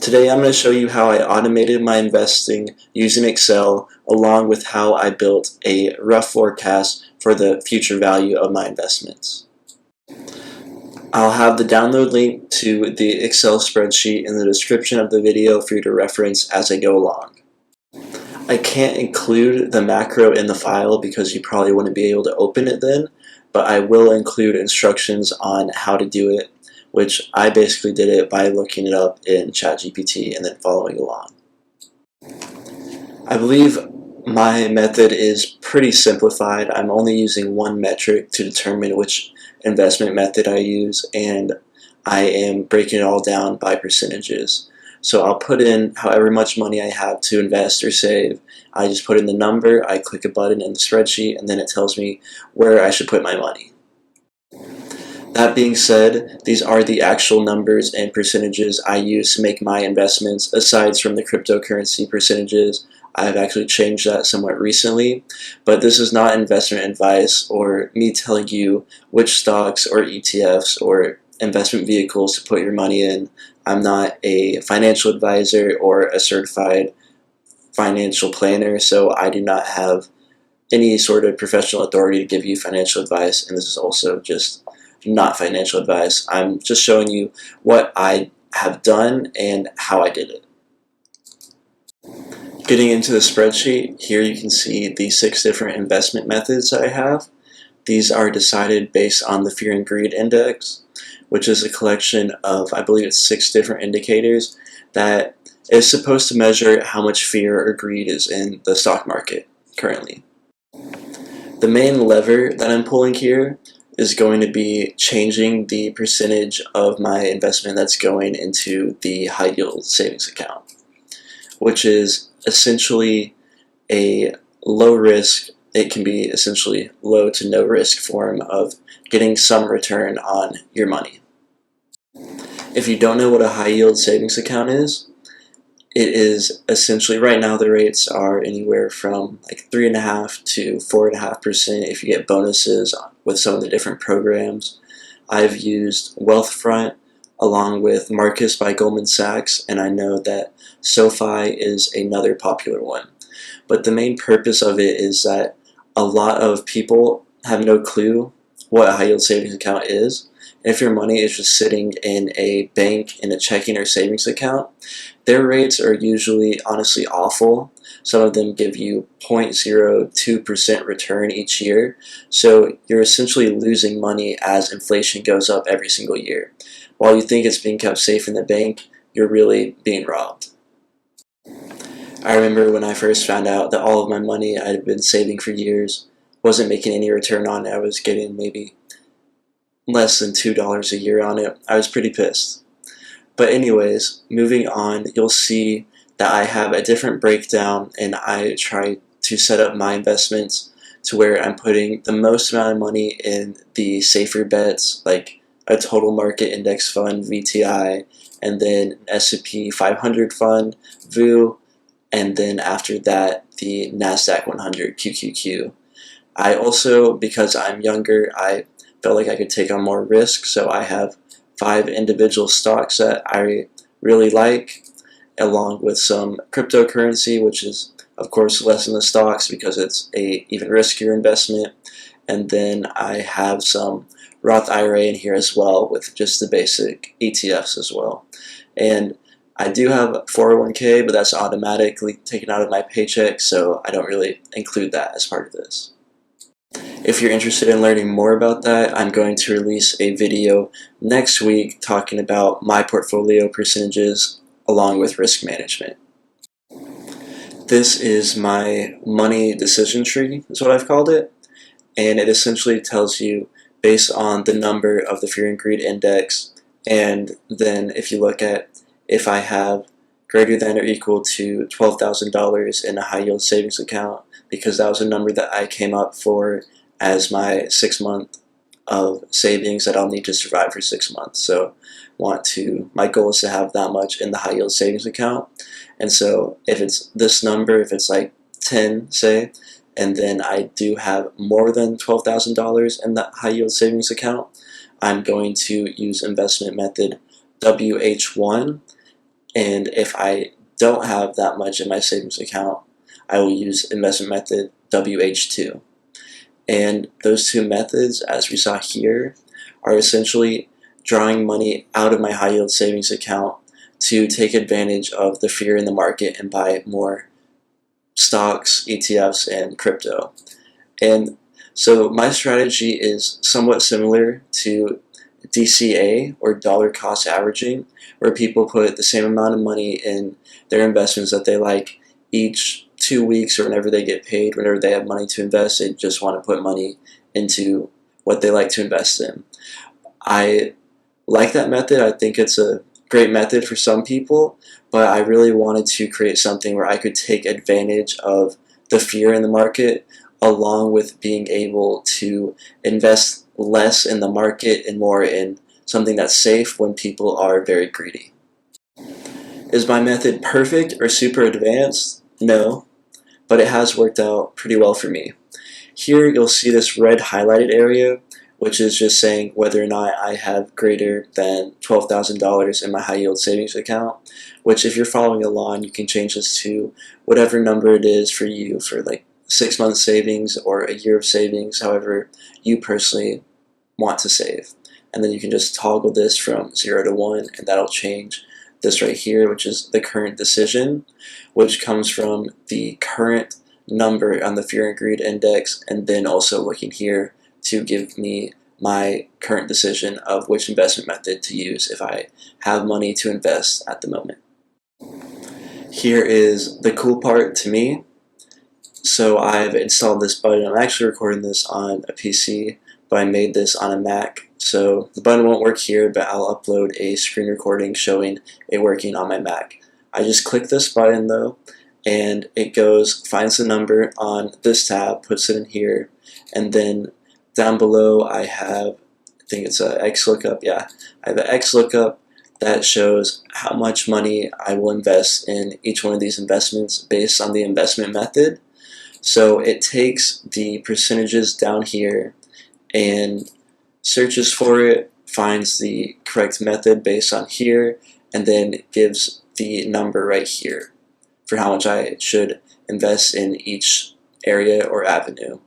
Today I'm going to show you how I automated my investing using Excel, along with how I built a rough forecast for the future value of my investments. I'll have the download link to the Excel spreadsheet in the description of the video for you to reference as I go along. I can't include the macro in the file because you probably wouldn't be able to open it then, but I will include instructions on how to do it, which I basically did it by looking it up in ChatGPT and then following along. I believe my method is pretty simplified. I'm only using one metric to determine which investment method I use, and I am breaking it all down by percentages. So I'll put in however much money I have to invest or save. I just put in the number, I click a button in the spreadsheet, and then it tells me where I should put my money. That being said, these are the actual numbers and percentages I use to make my investments, aside from the cryptocurrency percentages. I've actually changed that somewhat recently, but this is not investment advice or me telling you which stocks or ETFs or investment vehicles to put your money in. I'm not a financial advisor or a certified financial planner, so I do not have any sort of professional authority to give you financial advice, and this is also just not financial advice. I'm just showing you what I have done and how I did it. Getting into the spreadsheet, here you can see the 6 different investment methods that I have. These are decided based on the Fear and Greed Index, which is a collection of, I believe it's 6 different indicators that is supposed to measure how much fear or greed is in the stock market currently. The main lever that I'm pulling here is going to be changing the percentage of my investment that's going into the high yield savings account, which is essentially a low risk, it can be essentially low to no risk form of getting some return on your money. If you don't know what a high yield savings account is, it is essentially, right now the rates are anywhere from like 3.5% to 4.5% if you get bonuses with some of the different programs. I've used Wealthfront along with Marcus by Goldman Sachs, and I know that SoFi is another popular one. But the main purpose of it is that a lot of people have no clue what a high yield savings account is. If your money is just sitting in a bank in a checking or savings account, their rates are usually honestly awful. Some of them give you 0.02% return each year, so you're essentially losing money as inflation goes up every single year. While you think it's being kept safe in the bank, you're really being robbed. I remember when I first found out that all of my money I had been saving for years wasn't making any return on it. I was getting maybe less than $2 a year on it. I was pretty pissed. But anyways, moving on, you'll see that I have a different breakdown, and I try to set up my investments to where I'm putting the most amount of money in the safer bets, like a total market index fund, VTI, and then an S&P 500 fund, VU, and then after that, the NASDAQ 100, QQQ. I also, because I'm younger, I felt like I could take on more risk, so I have 5 individual stocks that I really like, along with some cryptocurrency, which is of course less than the stocks because it's a even riskier investment, and then I have some Roth IRA in here as well with just the basic ETFs as well. And I do have 401k, but that's automatically taken out of my paycheck, so I don't really include that as part of this. If you're interested in learning more about that, I'm going to release a video next week talking about my portfolio percentages along with risk management. This is my money decision tree, is what I've called it, and it essentially tells you based on the number of the Fear and Greed Index, and then if you look at if I have greater than or equal to $12,000 in a high yield savings account, because that was a number that I came up for as my 6 month of savings that I'll need to survive for 6 months. So my goal is to have that much in the high yield savings account. And so if it's this number, if it's like 10, say, and then I do have more than $12,000 in that high yield savings account, I'm going to use investment method WH1, And if I don't have that much in my savings account, I will use investment method WH2. And those two methods, as we saw here, are essentially drawing money out of my high yield savings account to take advantage of the fear in the market and buy more stocks, ETFs, and crypto. And so my strategy is somewhat similar to DCA, or dollar cost averaging, where people put the same amount of money in their investments that they like each 2 weeks, or whenever they get paid, whenever they have money to invest, they just want to put money into what they like to invest in. I like that method. I think it's a great method for some people, but I really wanted to create something where I could take advantage of the fear in the market, along with being able to invest less in the market and more in something that's safe when people are very greedy. Is my method perfect or super advanced? No, but it has worked out pretty well for me. Here you'll see this red highlighted area, which is just saying whether or not I have greater than $12,000 in my high yield savings account, which if you're following along, you can change this to whatever number it is for you, for like 6 months savings or a year of savings, however you personally want to save. And then you can just toggle this from 0 to 1, and that'll change this right here, which is the current decision, which comes from the current number on the Fear and Greed Index, and then also looking here to give me my current decision of which investment method to use if I have money to invest at the moment. Here is the cool part to me. So I've installed this button. I'm actually recording this on a PC, but I made this on a Mac. So the button won't work here, but I'll upload a screen recording showing it working on my Mac. I just click this button though, and it goes, finds the number on this tab, puts it in here, and then down below I have, I think it's a XLOOKUP, yeah, I have an XLOOKUP that shows how much money I will invest in each one of these investments based on the investment method. So it takes the percentages down here and searches for it, finds the correct method based on here, and then gives the number right here for how much I should invest in each area or avenue.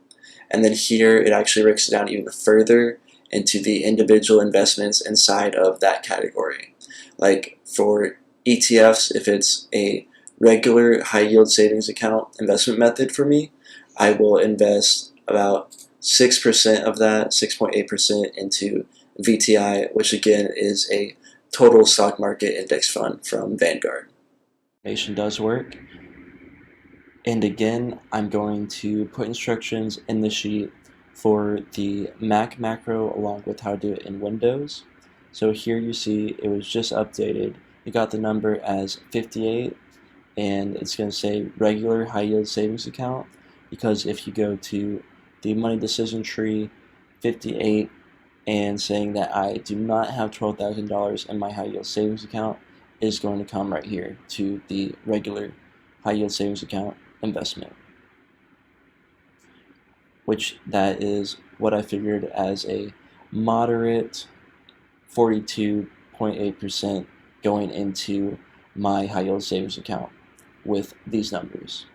And then here it actually breaks it down even further into the individual investments inside of that category. Like for ETFs, if it's a regular high yield savings account investment method for me, I will invest about 6% of that, 6.8% into VTI, which again is a total stock market index fund from Vanguard. Information does work. And again, I'm going to put instructions in the sheet for the Mac macro along with how to do it in Windows. So here you see it was just updated. It got the number as 58, and it's going to say regular high yield savings account, because if you go to the money decision tree, 58, and saying that I do not have $12,000 in my high yield savings account, is going to come right here to the regular high yield savings account investment, which that is what I figured as a moderate 42.8% going into my high yield savings account with these numbers.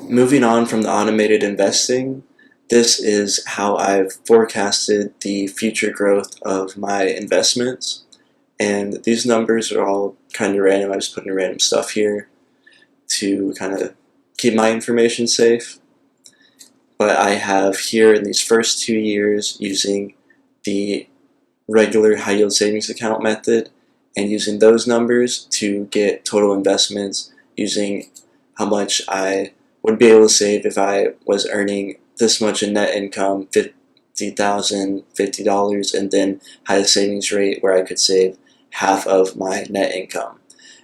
Moving on from the automated investing, this is how I've forecasted the future growth of my investments. And these numbers are all kind of random. I just put in random stuff here to kind of keep my information safe. But I have here in these first 2 years using the regular high yield savings account method and using those numbers to get total investments, using how much I would be able to save if I was earning this much in net income, $50,050, and then had a savings rate where I could save half of my net income.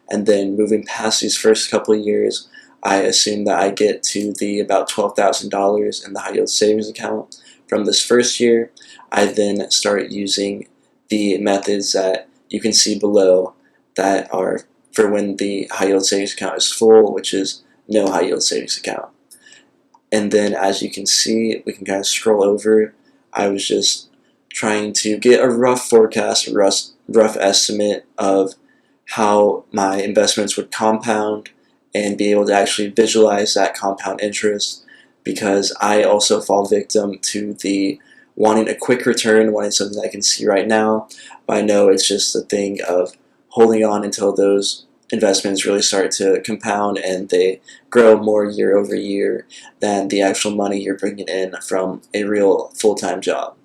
And then moving past these first couple of years, I assume that I get to the about $12,000 in the high yield savings account from this first year. I then start using the methods that you can see below that are for when the high yield savings account is full, which is no high yield savings account. And then as you can see, we can kind of scroll over. I was just trying to get a rough forecast, rough estimate of how my investments would compound and be able to actually visualize that compound interest, because I also fall victim to the wanting a quick return, wanting something that I can see right now, but I know it's just a thing of holding on until those investments really start to compound and they grow more year over year than the actual money you're bringing in from a real full-time job.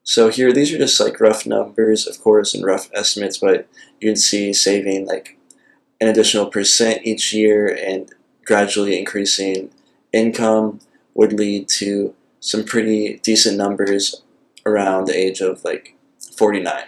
So here, these are just like rough numbers, of course, and rough estimates, but you can see saving like an additional percent each year and gradually increasing income would lead to some pretty decent numbers around the age of like 49.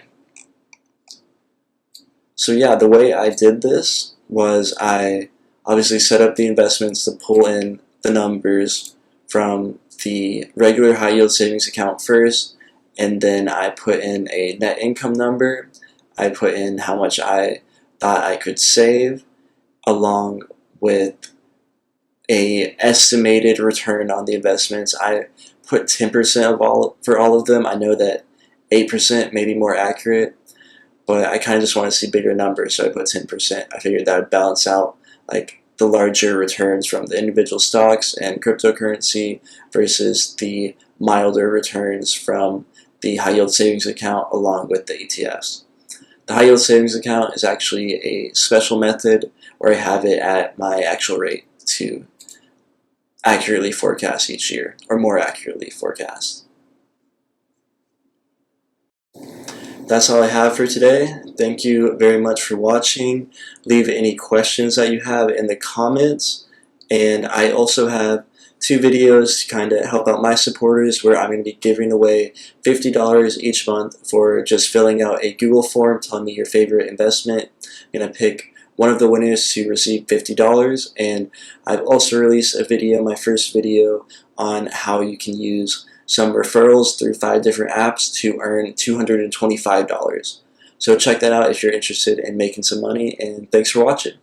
So yeah, the way I did this was I obviously set up the investments to pull in the numbers from the regular high yield savings account first, and then I put in a net income number. I put in how much I thought I could save, along with a estimated return on the investments. I put 10% for all of them. I know that 8% may be more accurate, but I kind of just want to see bigger numbers, so I put 10%. I figured that would balance out like the larger returns from the individual stocks and cryptocurrency versus the milder returns from the high yield savings account along with the ETFs. The high yield savings account is actually a special method where I have it at my actual rate to accurately forecast each year, or more accurately forecast. That's all I have for today. Thank you very much for watching. Leave any questions that you have in the comments, and I also have 2 videos to kind of help out my supporters where I'm going to be giving away $50 each month for just filling out a Google form telling me your favorite investment. I'm going to pick one of the winners to receive $50, and I've also released a video, my first video, on how you can use some referrals through 5 different apps to earn $225. So check that out if you're interested in making some money, and thanks for watching.